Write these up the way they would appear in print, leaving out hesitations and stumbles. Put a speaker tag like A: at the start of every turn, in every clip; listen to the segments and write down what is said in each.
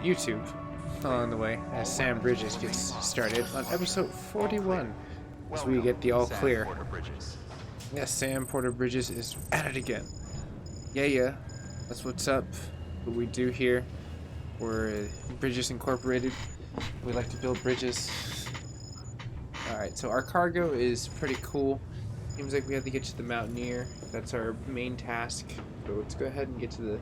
A: YouTube along the way as Sam Bridges gets started on episode 41 as we get the all clear. Yes, Sam Porter Bridges is at it again. Yeah, that's what's up. What we do here. We're Bridges Incorporated. We like to build bridges. Alright, so our cargo is pretty cool. Seems like we have to get to the Mountaineer. That's our main task. So let's go ahead and get to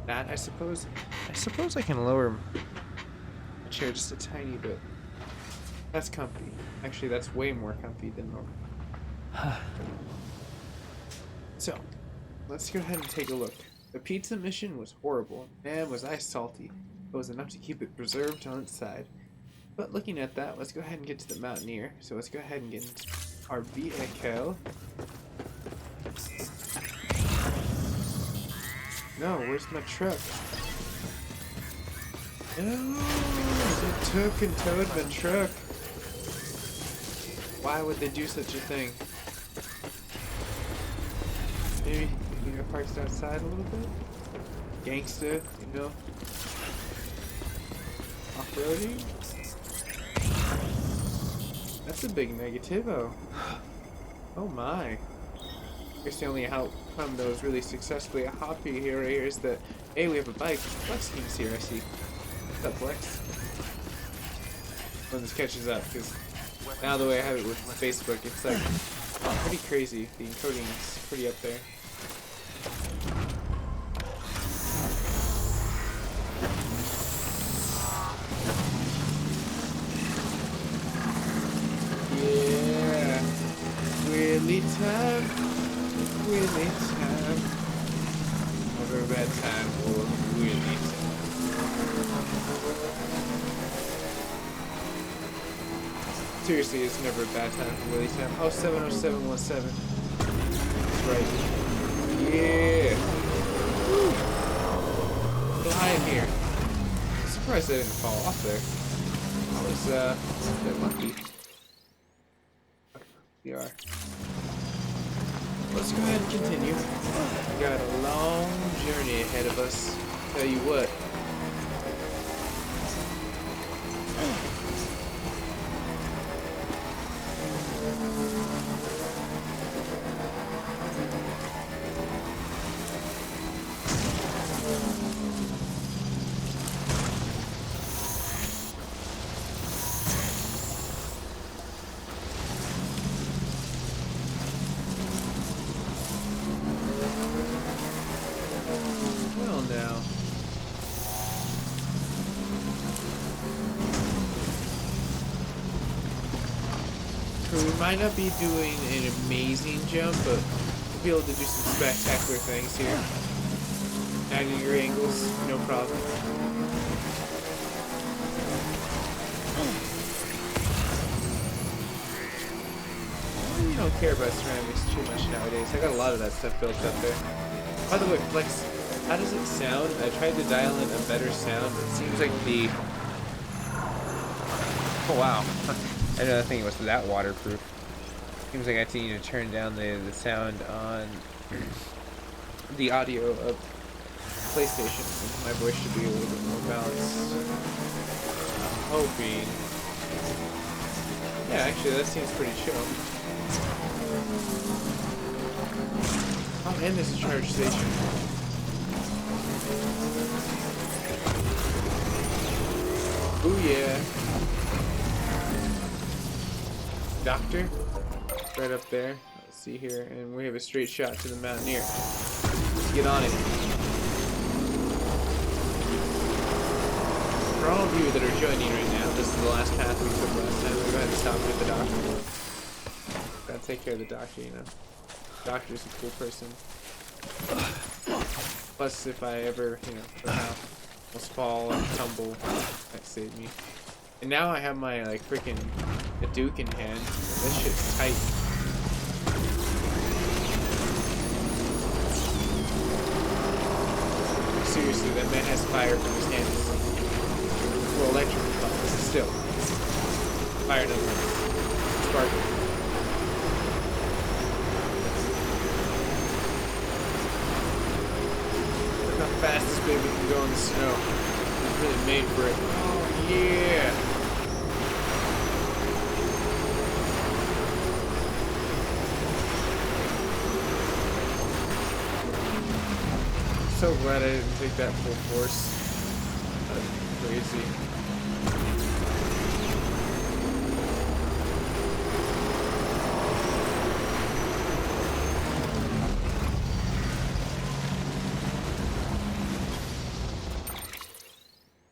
A: that, I suppose. I suppose I can lower the chair just a tiny bit. That's comfy. Actually, that's way more comfy than normal. So, let's go ahead and take a look. The pizza mission was horrible. Man, was I salty. It was enough to keep it preserved on its side. But looking at that, let's go ahead and get to the Mountaineer. So let's go ahead and get into our vehicle. No, where's my truck? No, they took and towed my truck. Why would they do such a thing? Maybe it parks outside a little bit? Gangsta, you know? Off-roading? That's a big negativo. Oh my. I guess the only outcome that was really successfully a hobby here is that, hey, we have a bike. Flex King's here, I see. What's up, Flex? When this catches up, because now the way I have it with Facebook, it's like pretty crazy. The encoding is pretty up there. Yeah, Willy time, Willy time. Never a bad time for Willy time. Seriously, it's never a bad time for Willy time. Oh, 70717. That's right. Yeah. Woo. A little high in here. I'm surprised I didn't fall off there. I was a bit lucky. We are. Let's go ahead and continue. We got a long journey ahead of us. Tell you what. We might not be doing an amazing jump, but we'll be able to do some spectacular things here. 90-degree angles, no problem. You don't care about ceramics too much nowadays. I got a lot of that stuff built up there. By the way, Flex, how does it sound? I tried to dial in a better sound. It seems like the... Oh, wow. I didn't think it was that waterproof. Seems like I need to turn down the sound on the audio of PlayStation. My voice should be a little bit more balanced. I'm hoping. Yeah, actually, that seems pretty chill. Oh, and there's a charge station. Ooh, yeah. Doctor, right up there. Let's see here, and we have a straight shot to the Mountaineer. Let's get on it. For all of you that are joining right now, this is the last path we took last time. We're going to stop with the doctor. Gotta take care of the doctor, you know. The doctor's a cool person. Plus, if I ever, you know, somehow almost fall and tumble, that saved me. And now I have my, like, freaking a Duke in hand. This shit's tight. Seriously, that man has fire from his hands. Well, electric, but still. Fire doesn't sparkle. Look how fast this baby can go in the snow. really made for it. Oh, yeah. So glad I didn't take that full force. That's crazy.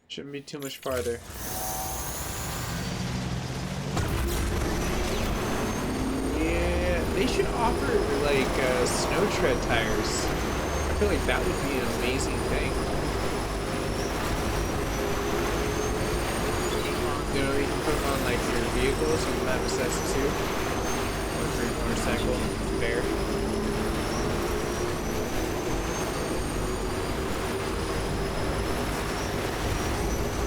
A: Shouldn't be too much farther. Yeah, they should offer like snow tread tires. I feel like that would be an amazing thing. You know, you can put them on like your vehicles. You can have a Asus too, or for your motorcycle, bear.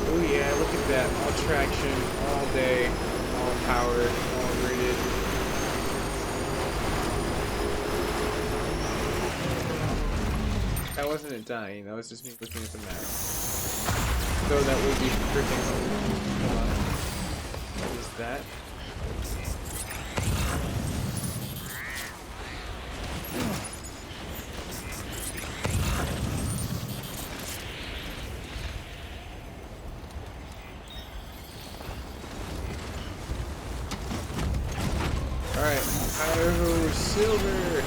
A: Oh yeah, look at that. All traction, all day, all power, all rated. That wasn't it dying, that was just me looking at the map. So that would be freaking... Hold on. What is that? Alright, I.O silver!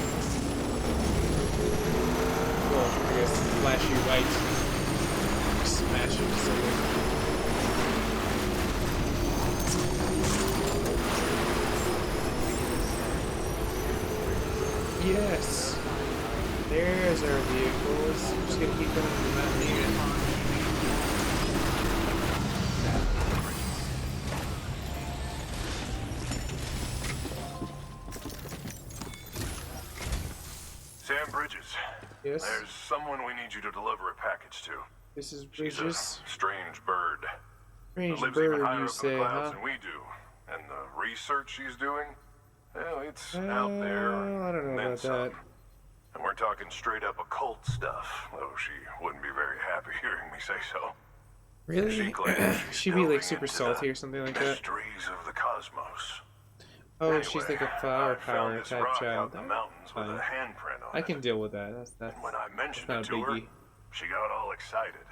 A: Well, I guess flashy white. Smashing silver. Yes! There's our vehicles. I'm just gonna keep going to the mountain here. Yes.
B: There's someone we need you to deliver a package to.
A: This is
B: She's
A: Bridges.
B: a strange bird.
A: Strange
B: lives
A: bird,
B: even higher
A: you
B: up
A: say,
B: in the clouds
A: huh?
B: than we do. And the research she's doing, well, it's out there.
A: I don't know about that.
B: And we're talking straight up occult stuff, though she wouldn't be very happy hearing me say so.
A: Really?
B: She claims
A: She'd be like super salty or something like that.
B: Mysteries of the cosmos.
A: Oh,
B: Anyway,
A: she's like a flower
B: I found
A: power
B: this
A: type
B: rock
A: child.
B: out in the mountains with
A: Fine.
B: a handprint on
A: I
B: it.
A: can deal with that. That's
B: When I mentioned
A: not
B: it
A: a
B: to her,
A: biggie.
B: she got all excited.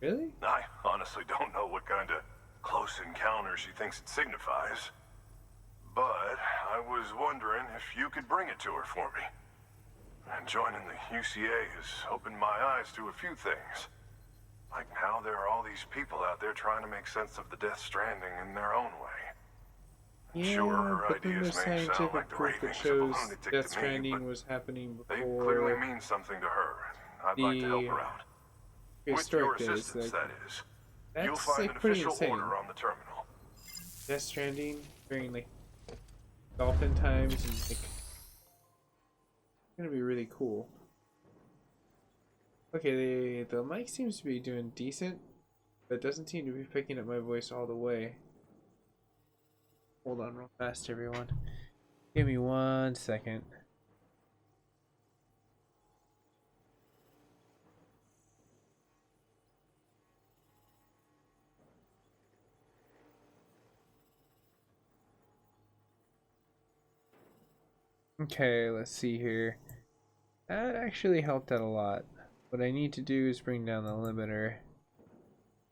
A: Really?
B: I honestly don't know what kind of close encounter she thinks it signifies. But I was wondering if you could bring it to her for me. And joining the UCA has opened my eyes to a few things. Like how there are all these people out there trying to make sense of the Death Stranding in their own way.
A: Yeah,
B: Sure, her
A: but then there's
B: ideas may sound
A: scientific
B: like the
A: proof that
B: ravings of a
A: shows
B: lunatic to
A: Death
B: me,
A: Stranding
B: but
A: was happening
B: they clearly
A: before
B: mean something to her. I'd like to help her out. With your
A: historic days.
B: assistance,
A: Like,
B: that is. You'll
A: that's
B: find
A: like
B: an
A: pretty
B: official
A: insane.
B: order on the terminal.
A: Death Stranding during like dolphin times and like it's gonna be really cool. Okay, the mic seems to be doing decent, but it doesn't seem to be picking up my voice all the way. Hold on real fast, everyone. Give me 1 second. Okay, let's see here. That actually helped out a lot. What I need to do is bring down the limiter.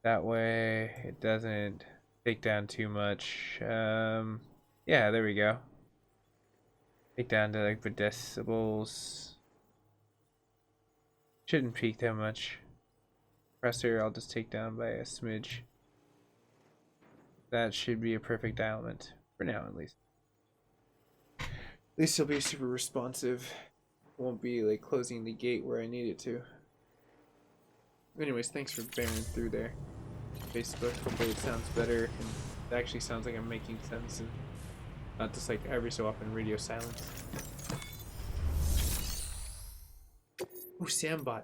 A: That way it doesn't take down too much. Yeah, there we go. Take down to like the decibels. Shouldn't peak that much. Compressor I'll just take down by a smidge. That should be a perfect element. For now at least. At least it'll be super responsive. Won't be like closing the gate where I need it to. Anyways, thanks for bearing through there. Facebook, hopefully it sounds better and it actually sounds like I'm making sense and not just like every so often radio silence. Ooh, Sambot.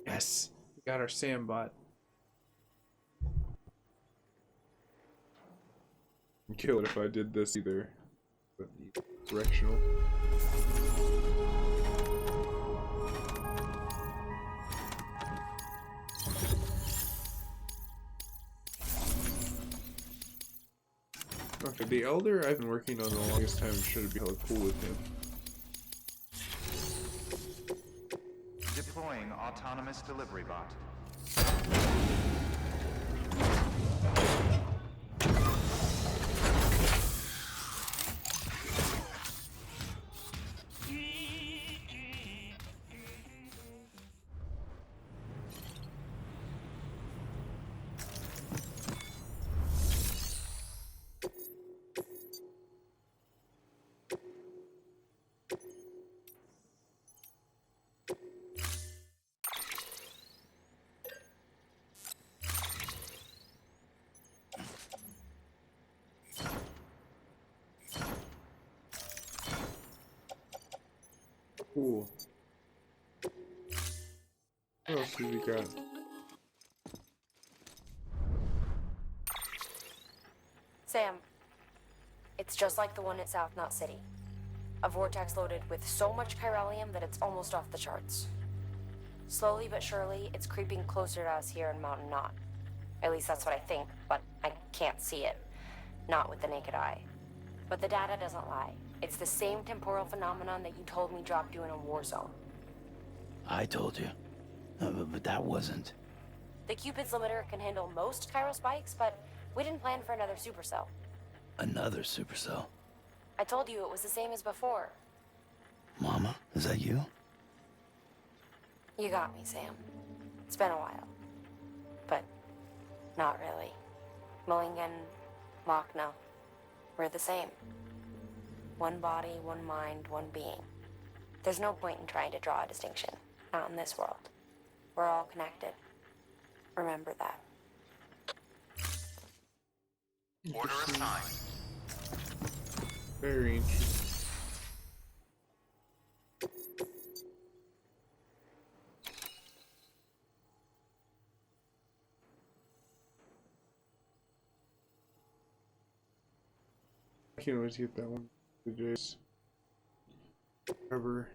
A: Yes, we got our Sambot. I'd kill it if I did this either. But directional. Okay, the Elder I've been working on the longest time. Should be hella cool with him.
C: Deploying autonomous delivery bot.
A: Cool. What else do we got?
D: Sam, it's just like the one at South Knot City. A vortex loaded with so much chiralium that it's almost off the charts. Slowly but surely, it's creeping closer to us here in Mountain Knot. At least that's what I think, but I can't see it. Not with the naked eye. But the data doesn't lie. It's the same temporal phenomenon that you told me dropped you in a war zone.
E: I told you. But that wasn't.
D: The Cupid's limiter can handle most chiral spikes, but we didn't plan for another supercell.
E: Another supercell.
D: I told you it was the same as before.
E: Mama, is that you?
D: You got me, Sam. It's been a while. But not really. Mulligan, Lochna, we're the same. One body, one mind, one being. There's no point in trying to draw a distinction. Not in this world. We're all connected. Remember that.
C: Order assigned.
A: Very interesting. I can't always get that one. The Jace. Cover.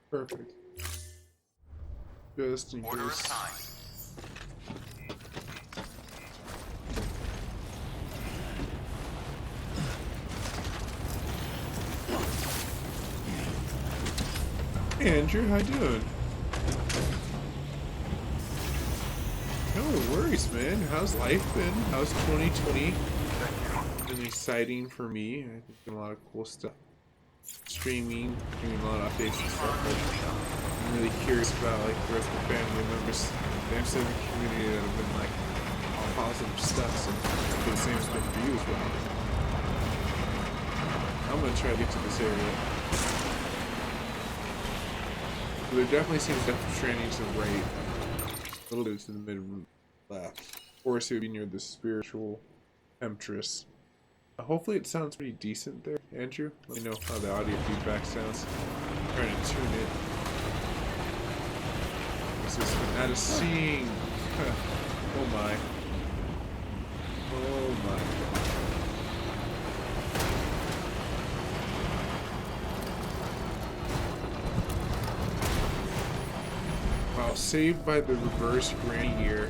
A: Perfect. Just in
C: Order
A: case.
C: assigned.
A: Hey Andrew, how you doing? No worries, man. How's life been? How's 2020? Been exciting for me. I think a lot of cool stuff. Streaming, doing a lot of updates and stuff. But I'm really curious about like the rest of the family members, the M7 community that have been like all positive stuff. So hopefully the same has been for you as well. I'm gonna try to get to this area. So there definitely seems Death Stranding to the right, a little bit to the mid left. Of course, it would be near the spiritual temptress. Hopefully it sounds pretty decent there, Andrew. Let me know how the audio feedback sounds. I'm trying to tune it. This is out of seeing. Oh my. Oh my. Wow, saved by the reverse granny here.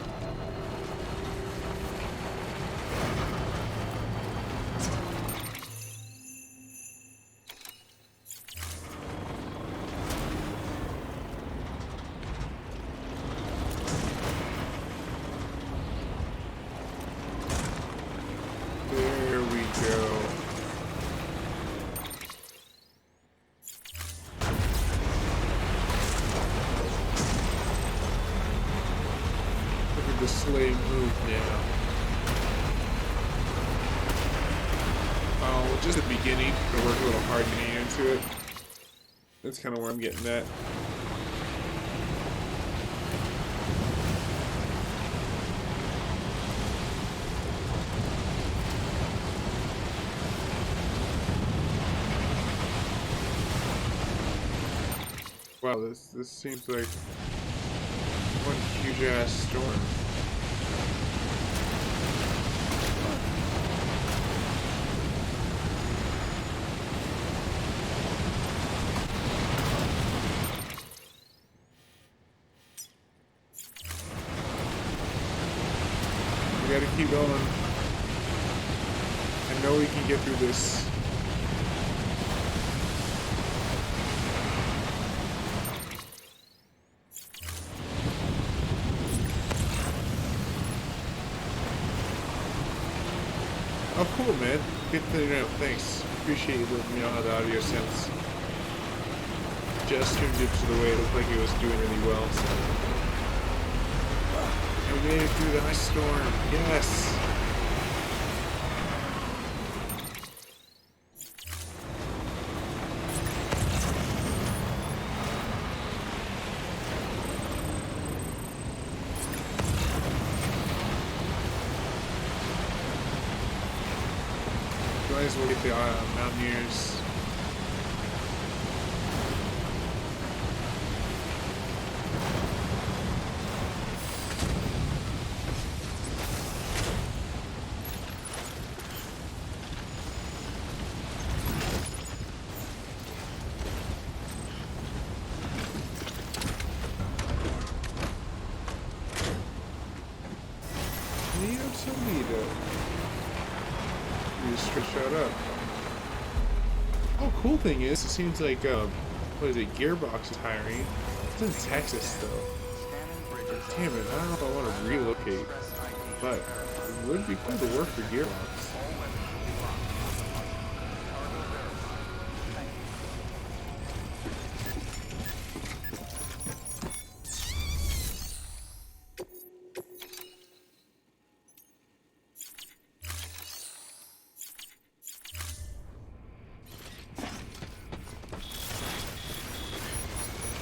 A: Just the beginning, to work a little hard getting into it. That's kind of where I'm getting at. Wow, this seems like one huge ass storm. We gotta keep going. I know we can get through this. Oh, cool, man. Good to know. Thanks. Appreciate you letting me know how the audio sounds. Just tuned it to the way it looked like it was doing really well. So. And we made it through the ice storm. Yes. Might as well get the Mountaineers. You don't tell me that. You just shut up. Oh, cool thing is, it seems like, what is it, Gearbox is hiring. It's in Texas, though. Damn it, I don't know if I want to relocate, but it would be cool to work for Gearbox.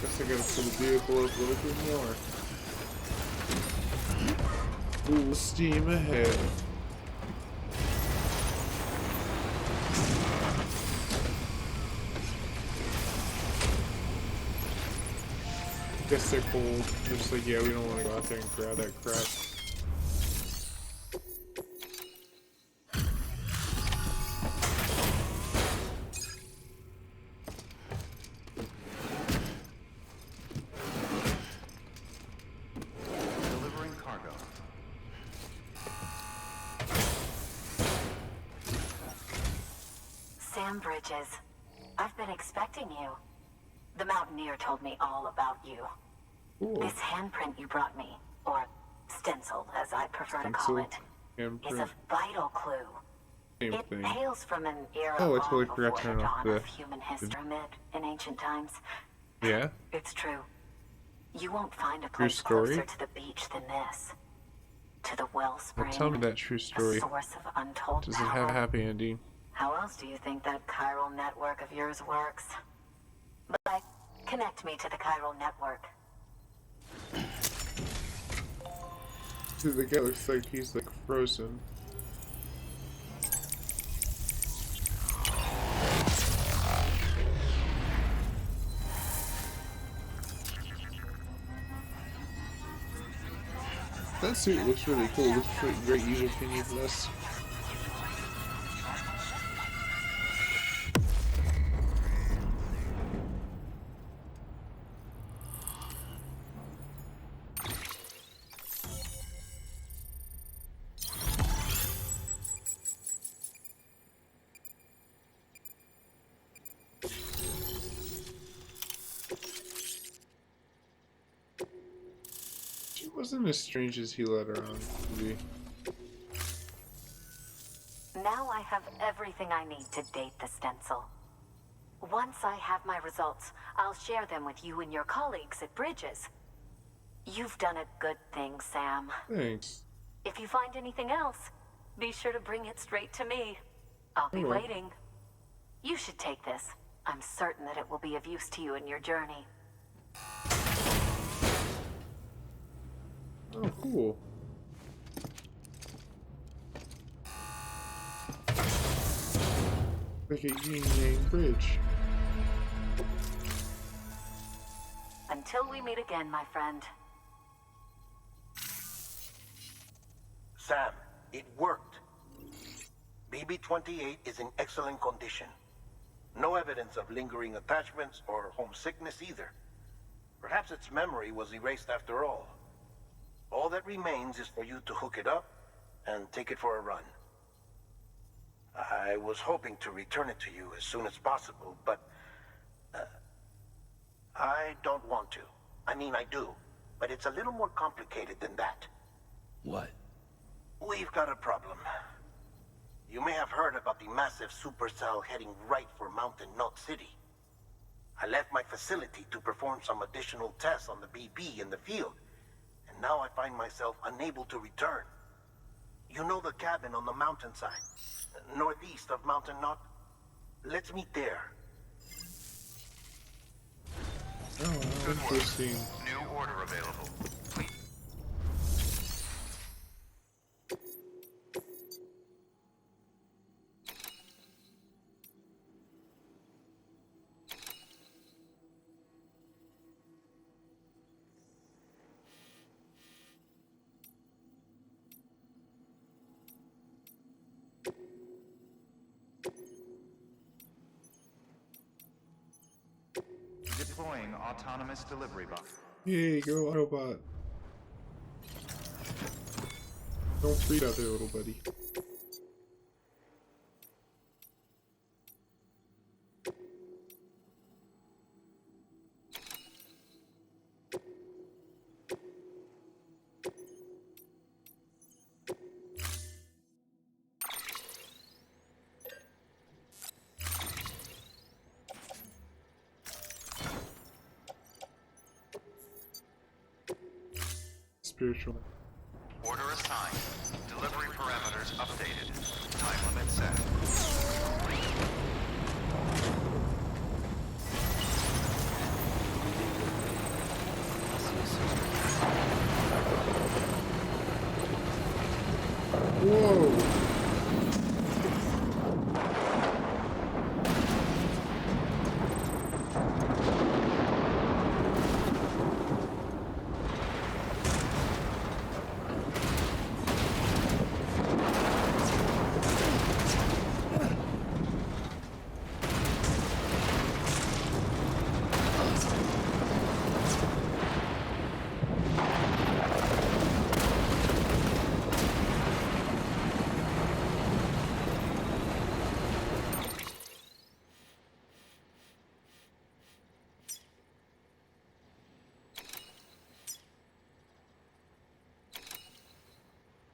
A: Guess I gotta pull the vehicle up a little bit more. Full steam ahead. Guess they're cold. They're just like, yeah, we don't want to go out there and grab that crap.
F: Bridges. I've been expecting you. The Mountaineer told me all about you.
A: Cool.
F: This handprint you brought me, or stencil as I prefer to call it, is a vital clue.
A: Same
F: it
A: thing.
F: hails from an era
A: Oh, I totally
F: long
A: forgot to
F: before
A: turn
F: the
A: off
F: dawn
A: the...
F: of human history in ancient times.
A: Yeah?
F: It's true. You won't find a place closer to the beach than this. To the wellspring.
A: Well, tell me that true story.
F: A source of untold
A: Does
F: power.
A: it have a happy ending?
F: How else do you think that chiral network of yours works? But connect me to the chiral network.
A: Dude, the guy looks like he's like frozen. That suit looks really cool. Looks like great user opinion for this. She wasn't as strange as he let her on to be.
F: Now I have everything I need to date the stencil. Once I have my results, I'll share them with you and your colleagues at Bridges. You've done a good thing, Sam.
A: Thanks.
F: If you find anything else, be sure to bring it straight to me. I'll be waiting. You should take this. I'm certain that it will be of use to you in your journey.
A: Oh, cool. Like a yin-yang bridge.
F: Until we meet again, my friend.
G: Sam, it worked. BB-28 is in excellent condition. No evidence of lingering attachments or homesickness either. Perhaps its memory was erased after all. All that remains is for you to hook it up and take it for a run. I was hoping to return it to you as soon as possible, but I don't want to. I mean, I do, but it's a little more complicated than that.
E: What?
G: We've got a problem. You may have heard about the massive supercell heading right for Mountain Knot City. I left my facility to perform some additional tests on the BB in the field, and now I find myself unable to return. You know the cabin on the mountainside, northeast of Mountain Knot? Let's meet there.
H: Oh, interesting.
C: New order available. Please. Deploying autonomous delivery bot.
H: Yay, go Autobot. Don't freak out there, little buddy. Spiritual.
C: Order assigned. Delivery parameters updated. Time limit set.
H: Whoa!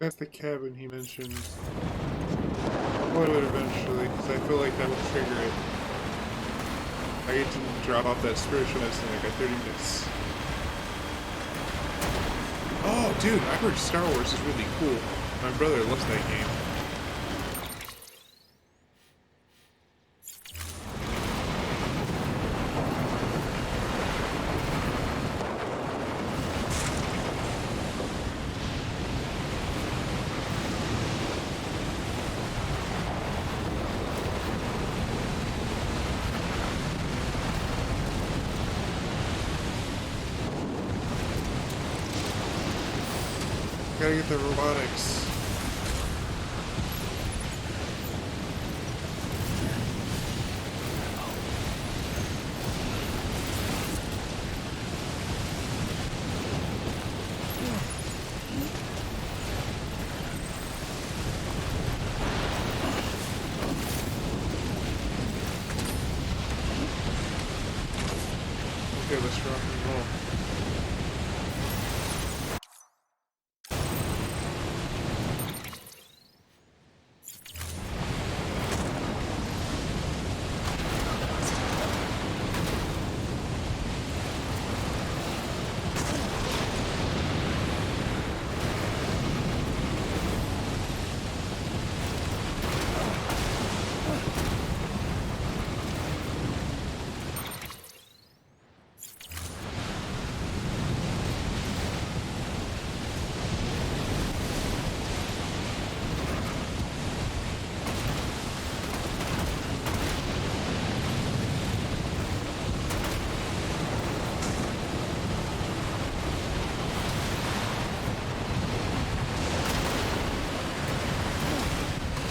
H: That's the cabin he mentioned. I'll do it eventually, because I feel like that will trigger it. I get to drop off that spiritual nest in like 30 minutes. Oh, dude, I heard Star Wars is really cool. My brother loves that game. Gotta get the robotics. Okay, let's rock and roll.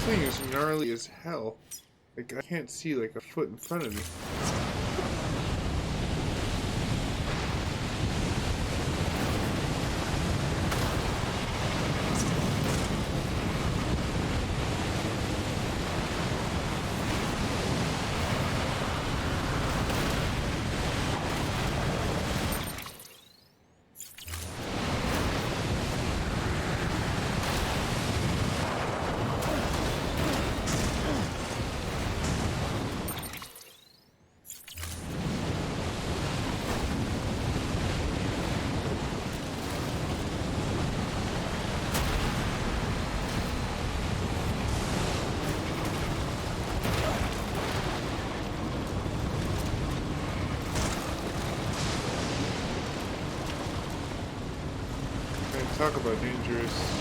H: thing is gnarly as hell. Like, I can't see like a foot in front of me. Talk about dangerous.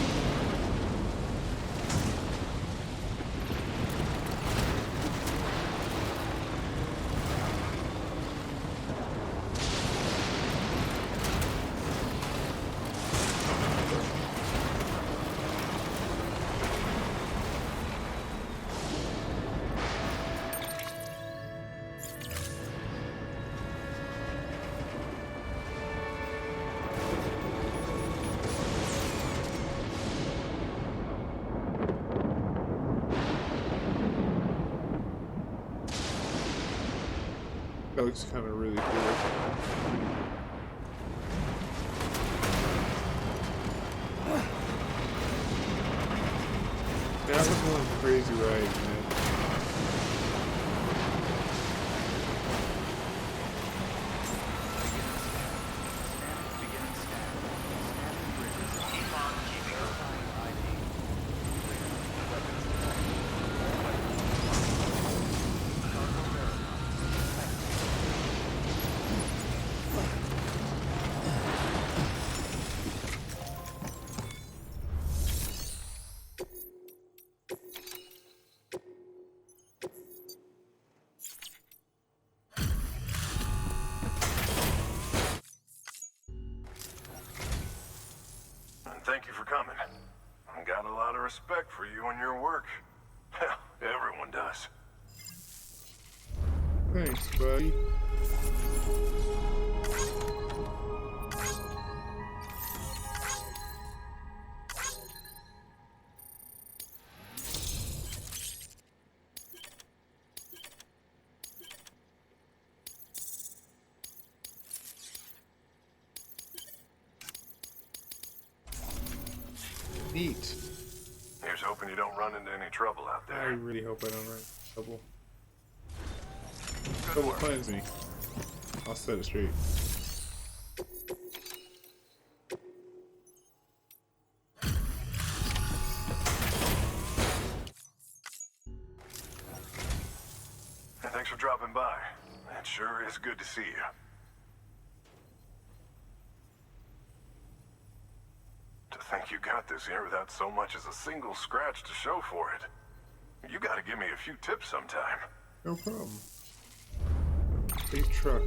H: That looks kind of really cool. That was one crazy ride, man.
B: Thank you for coming. I got a lot of respect for you and your work. Hell, everyone does.
H: Thanks, buddy. Neat.
B: Here's hoping you don't run into any trouble out
H: I
B: there.
H: really hope I don't run into trouble.
B: Good
H: Trouble
B: work.
H: finds me. I'll set it straight.
B: Thanks for dropping by. It sure is good to see you. To think you got this here without so much as a single scratch to show for it. You gotta give me a few tips sometime.
H: No problem. Big truck.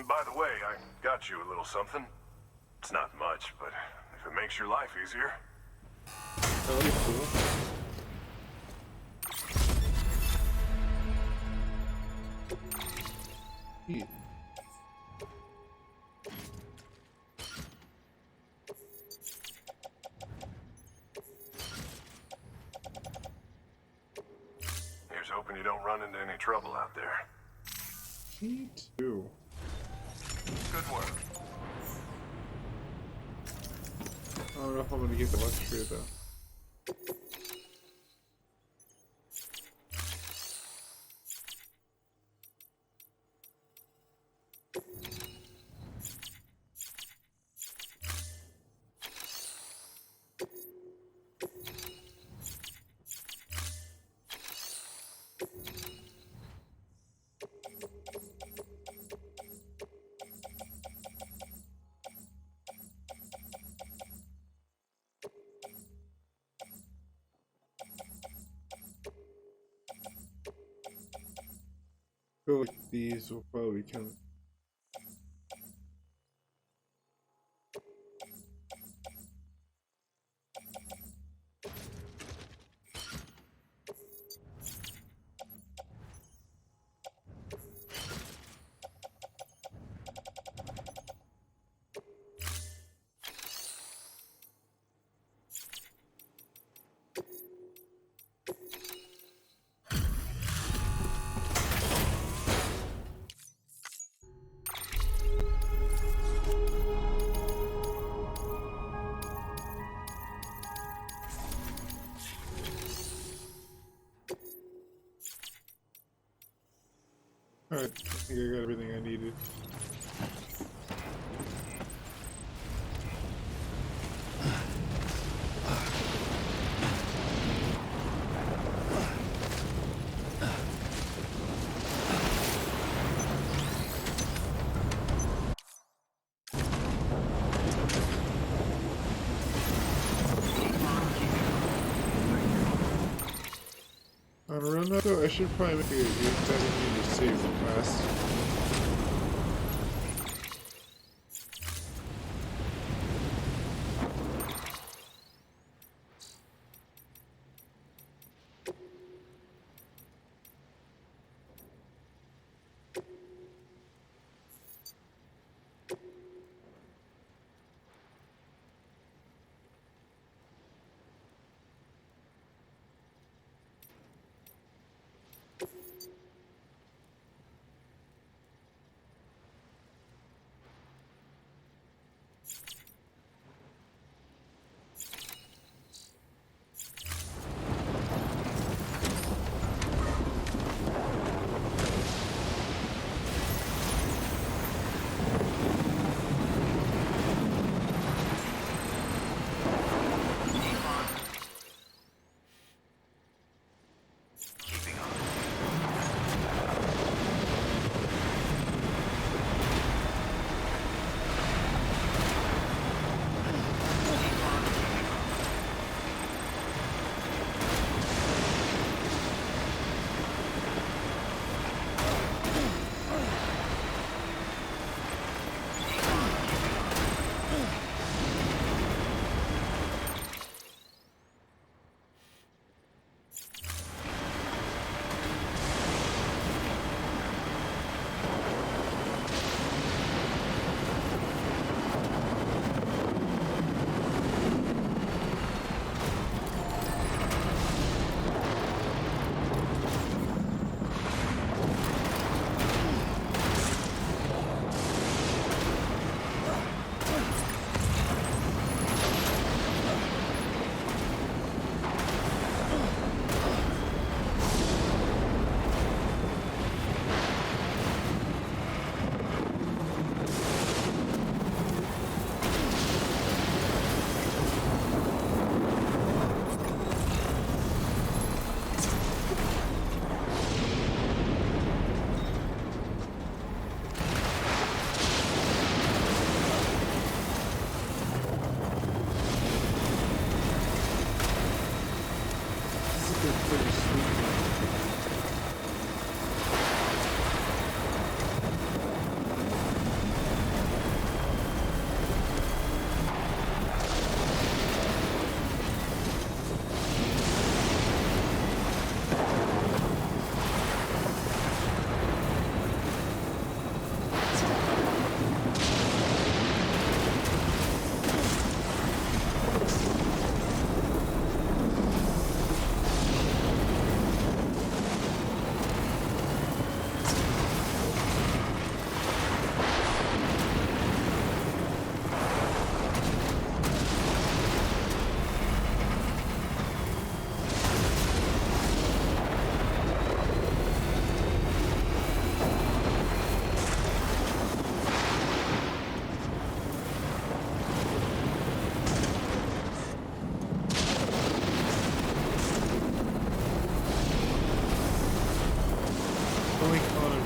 B: By the way, I got you a little something. It's not much, but if it makes your life easier.
H: That'll be cool. Neat.
B: Here's hoping you don't run into any trouble out there.
H: Me too.
C: Good work.
H: I don't know if I'm gonna get the luxury of that. I feel like these will probably come. Alright, I think I got everything I needed. On a run though, I should probably make a better need to save real fast.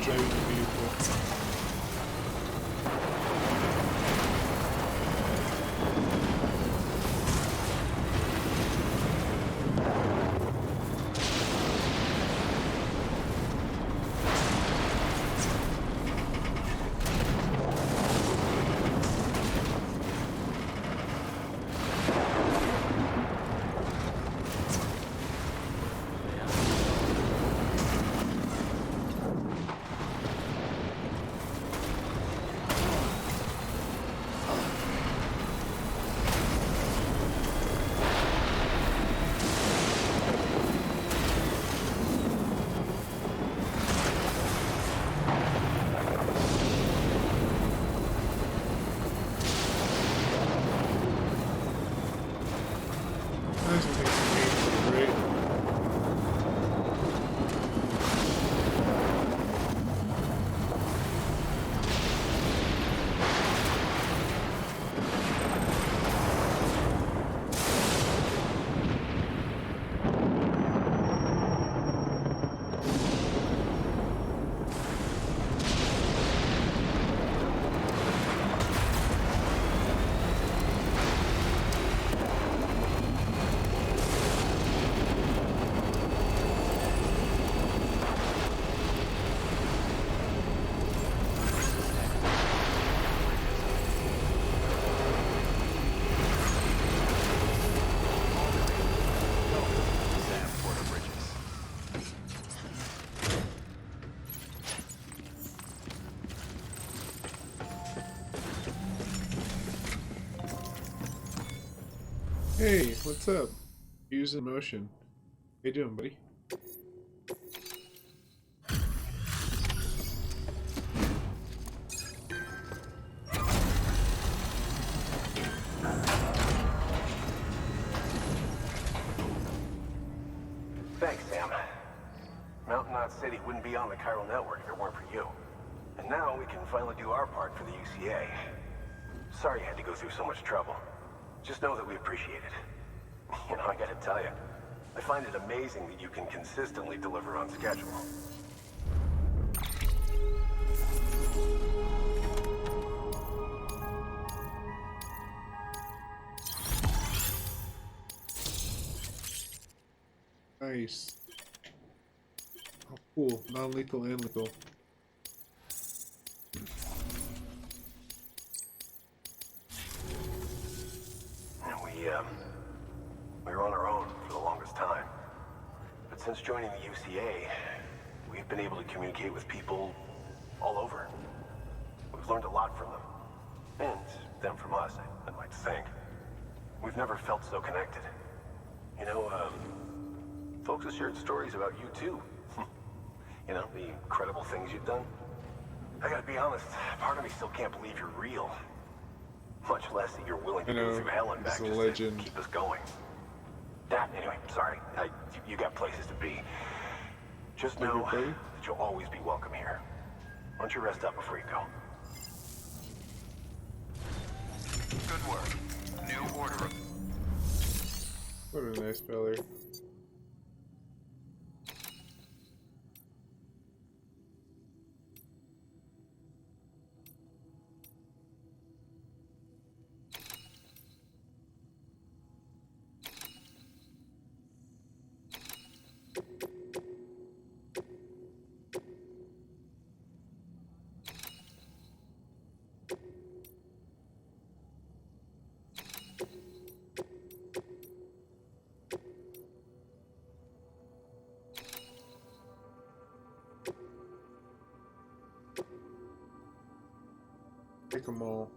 H: driving the vehicle. Hey, what's up? Use in motion. How you doing, buddy?
B: Thanks, Sam. Mountain Knot City wouldn't be on the chiral network if it weren't for you. And now we can finally do our part for the UCA. Sorry you had to go through so much trouble. Just know that we appreciate it. You know, I gotta tell you, I find it amazing that you can consistently deliver on schedule.
H: Nice. Oh, cool. Non-lethal and lethal.
B: We were on our own for the longest time. But since joining the UCA, we've been able to communicate with people all over. We've learned a lot from them. And them from us, I'd like to think. We've never felt so connected. You know, folks have shared stories about you too. You know, the incredible things you've done. I gotta be honest, part of me still can't believe you're real. Much less that you're willing to go through hell and back
H: he's a
B: just
H: legend.
B: to keep us going. Anyway, sorry. You got places to be. Just know that you'll always be welcome here. Why don't you rest up before you go?
C: Good work. New order.
H: What a nice feller. Take them all.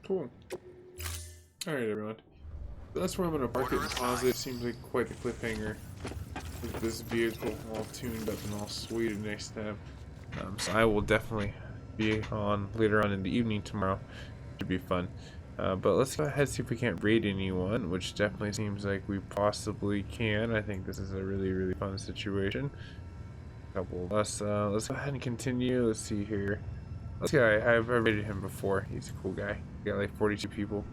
H: Cool. Alright, everyone. That's where I'm going to park it and pause it. Seems like quite the cliffhanger. With this vehicle all tuned up and all sweet and nice to have. So I will definitely be on later on in the evening tomorrow. Should be fun. But let's go ahead and see if we can't raid anyone, which definitely seems like we possibly can. I think this is a really, really fun situation. Let's go ahead and continue. Let's see here. This guy, I've raided him before. He's a cool guy. He got like 42 people.